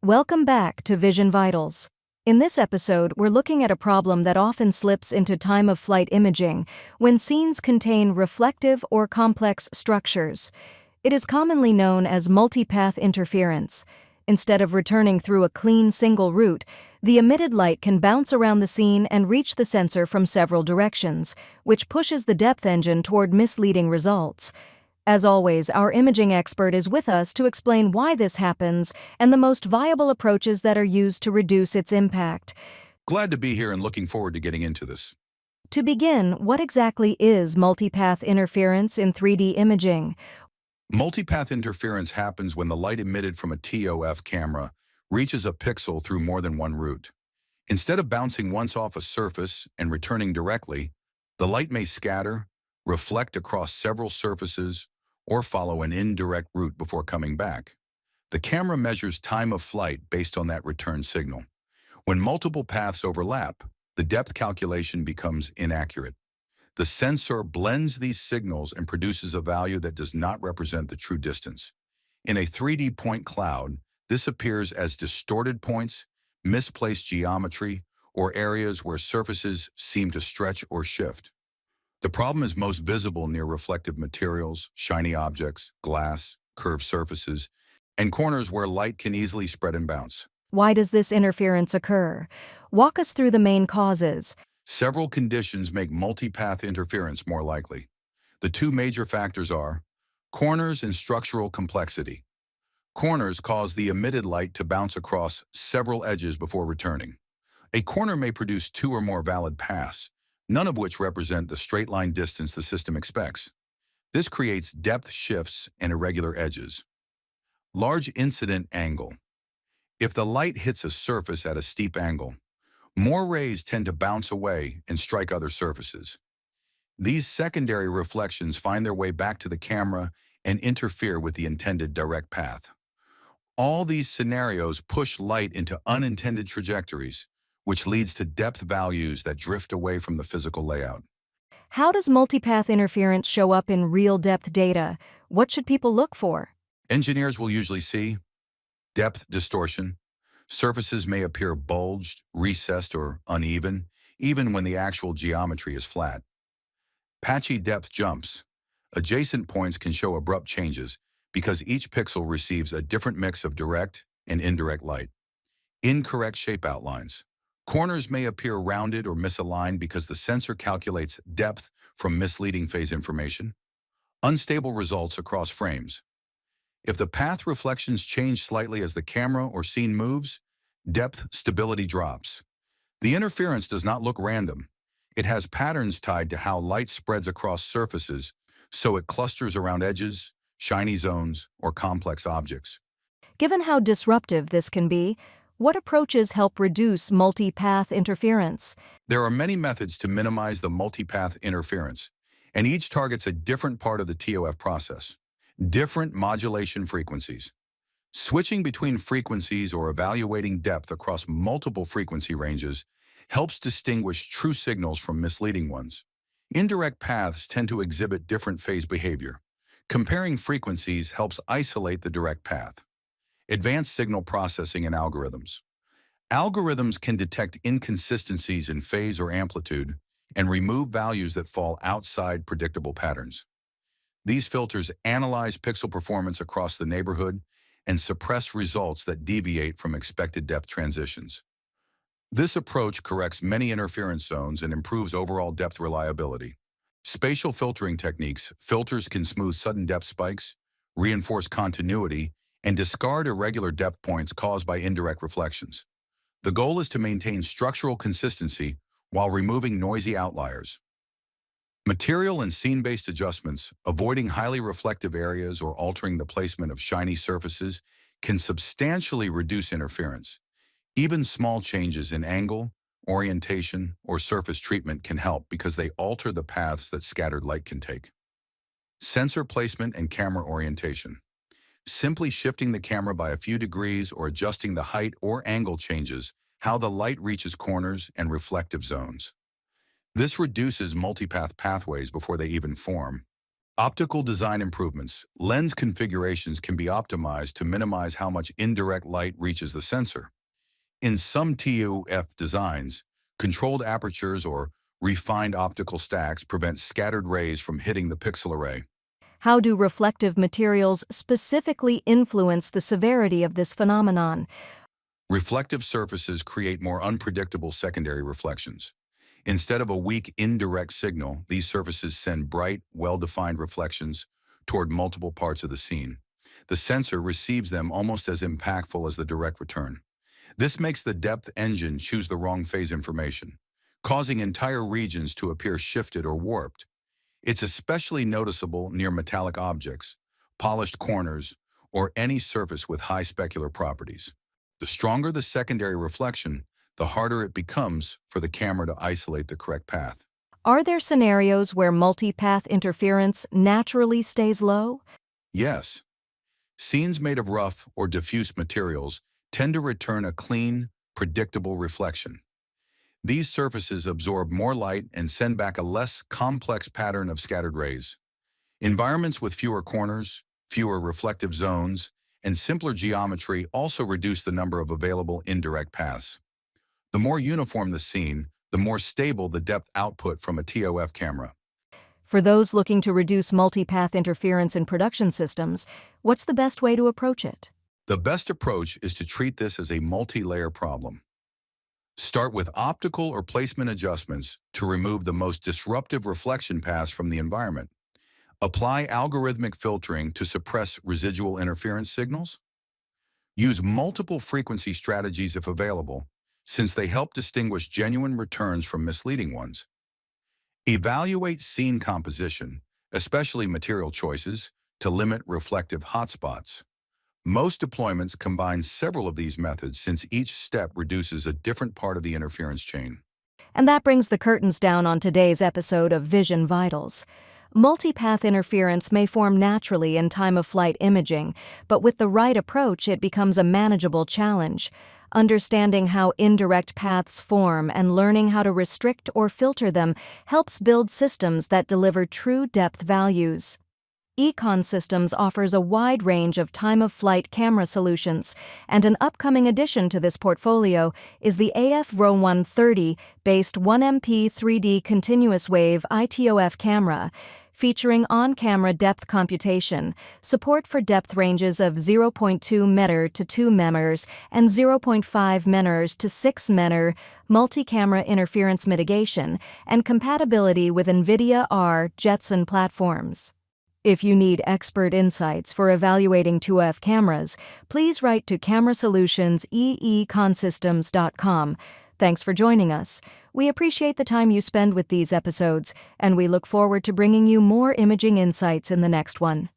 Welcome back to Vision Vitals. In this episode, we're looking at a problem that often slips into time-of-flight imaging when scenes contain reflective or complex structures. It is commonly known as multipath interference. Instead of returning through a clean single route, the emitted light can bounce around the scene and reach the sensor from several directions, which pushes the depth engine toward misleading results. As always, our imaging expert is with us to explain why this happens and the most viable approaches that are used to reduce its impact. Glad to be here and looking forward to getting into this. To begin, what exactly is multipath interference in 3D imaging? Multipath interference happens when the light emitted from a ToF camera reaches a pixel through more than one route. Instead of bouncing once off a surface and returning directly, the light may scatter, reflect across several surfaces, or follow an indirect route before coming back. The camera measures time of flight based on that return signal. When multiple paths overlap, the depth calculation becomes inaccurate. The sensor blends these signals and produces a value that does not represent the true distance. In a 3D point cloud, this appears as distorted points, misplaced geometry, or areas where surfaces seem to stretch or shift. The problem is most visible near reflective materials, shiny objects, glass, curved surfaces, and corners where light can easily spread and bounce. Why does this interference occur? Walk us through the main causes. Several conditions make multipath interference more likely. The two major factors are corners and structural complexity. Corners cause the emitted light to bounce across several edges before returning. A corner may produce two or more valid paths, none of which represent the straight-line distance the system expects. This creates depth shifts and irregular edges. Large incident angle. If the light hits a surface at a steep angle, more rays tend to bounce away and strike other surfaces. These secondary reflections find their way back to the camera and interfere with the intended direct path. All these scenarios push light into unintended trajectories, which leads to depth values that drift away from the physical layout. How does multipath interference show up in real depth data? What should people look for? Engineers will usually see depth distortion. Surfaces may appear bulged, recessed, or uneven, even when the actual geometry is flat. Patchy depth jumps. Adjacent points can show abrupt changes because each pixel receives a different mix of direct and indirect light. Incorrect shape outlines. Corners may appear rounded or misaligned because the sensor calculates depth from misleading phase information. Unstable results across frames. If the path reflections change slightly as the camera or scene moves, depth stability drops. The interference does not look random. It has patterns tied to how light spreads across surfaces, so it clusters around edges, shiny zones, or complex objects. Given how disruptive this can be, what approaches help reduce multipath interference? There are many methods to minimize the multipath interference, and each targets a different part of the ToF process. Different modulation frequencies. Switching between frequencies or evaluating depth across multiple frequency ranges helps distinguish true signals from misleading ones. Indirect paths tend to exhibit different phase behavior. Comparing frequencies helps isolate the direct path. Advanced signal processing and algorithms. Algorithms can detect inconsistencies in phase or amplitude and remove values that fall outside predictable patterns. These filters analyze pixel performance across the neighborhood and suppress results that deviate from expected depth transitions. This approach corrects many interference zones and improves overall depth reliability. Spatial filtering techniques. Filters can smooth sudden depth spikes, reinforce continuity, and discard irregular depth points caused by indirect reflections. The goal is to maintain structural consistency while removing noisy outliers. Material and scene-based adjustments, avoiding highly reflective areas or altering the placement of shiny surfaces, can substantially reduce interference. Even small changes in angle, orientation, or surface treatment can help because they alter the paths that scattered light can take. Sensor placement and camera orientation. Simply shifting the camera by a few degrees or adjusting the height or angle changes how the light reaches corners and reflective zones. This reduces multipath pathways before they even form. Optical design improvements. Lens configurations can be optimized to minimize how much indirect light reaches the sensor. In some ToF designs, controlled apertures or refined optical stacks prevent scattered rays from hitting the pixel array. How do reflective materials specifically influence the severity of this phenomenon? Reflective surfaces create more unpredictable secondary reflections. Instead of a weak indirect signal, these surfaces send bright, well-defined reflections toward multiple parts of the scene. The sensor receives them almost as impactful as the direct return. This makes the depth engine choose the wrong phase information, causing entire regions to appear shifted or warped. It's especially noticeable near metallic objects, polished corners, or any surface with high specular properties. The stronger the secondary reflection, the harder it becomes for the camera to isolate the correct path. Are there scenarios where multipath interference naturally stays low? Yes, scenes made of rough or diffuse materials tend to return a clean, predictable reflection. These surfaces absorb more light and send back a less complex pattern of scattered rays. Environments with fewer corners, fewer reflective zones, and simpler geometry also reduce the number of available indirect paths. The more uniform the scene, the more stable the depth output from a ToF camera. For those looking to reduce multipath interference in production systems, what's the best way to approach it? The best approach is to treat this as a multi-layer problem. Start with optical or placement adjustments to remove the most disruptive reflection paths from the environment. Apply algorithmic filtering to suppress residual interference signals. Use multiple frequency strategies if available, since they help distinguish genuine returns from misleading ones. Evaluate scene composition, especially material choices, to limit reflective hotspots. Most deployments combine several of these methods since each step reduces a different part of the interference chain. And that brings the curtains down on today's episode of Vision Vitals. Multipath interference may form naturally in time-of-flight imaging, but with the right approach it becomes a manageable challenge. Understanding how indirect paths form and learning how to restrict or filter them helps build systems that deliver true depth values. Econ Systems offers a wide range of time-of-flight camera solutions, and an upcoming addition to this portfolio is the AF-RO 130-based 1MP 3D continuous wave ITOF camera, featuring on-camera depth computation, support for depth ranges of 0.2 meter to 2 meters and 0.5 meters to 6 meter, multi-camera interference mitigation, and compatibility with NVIDIA R Jetson platforms. If you need expert insights for evaluating ToF cameras, please write to camerasolutionsEEconsystems.com. Thanks for joining us. We appreciate the time you spend with these episodes, and we look forward to bringing you more imaging insights in the next one.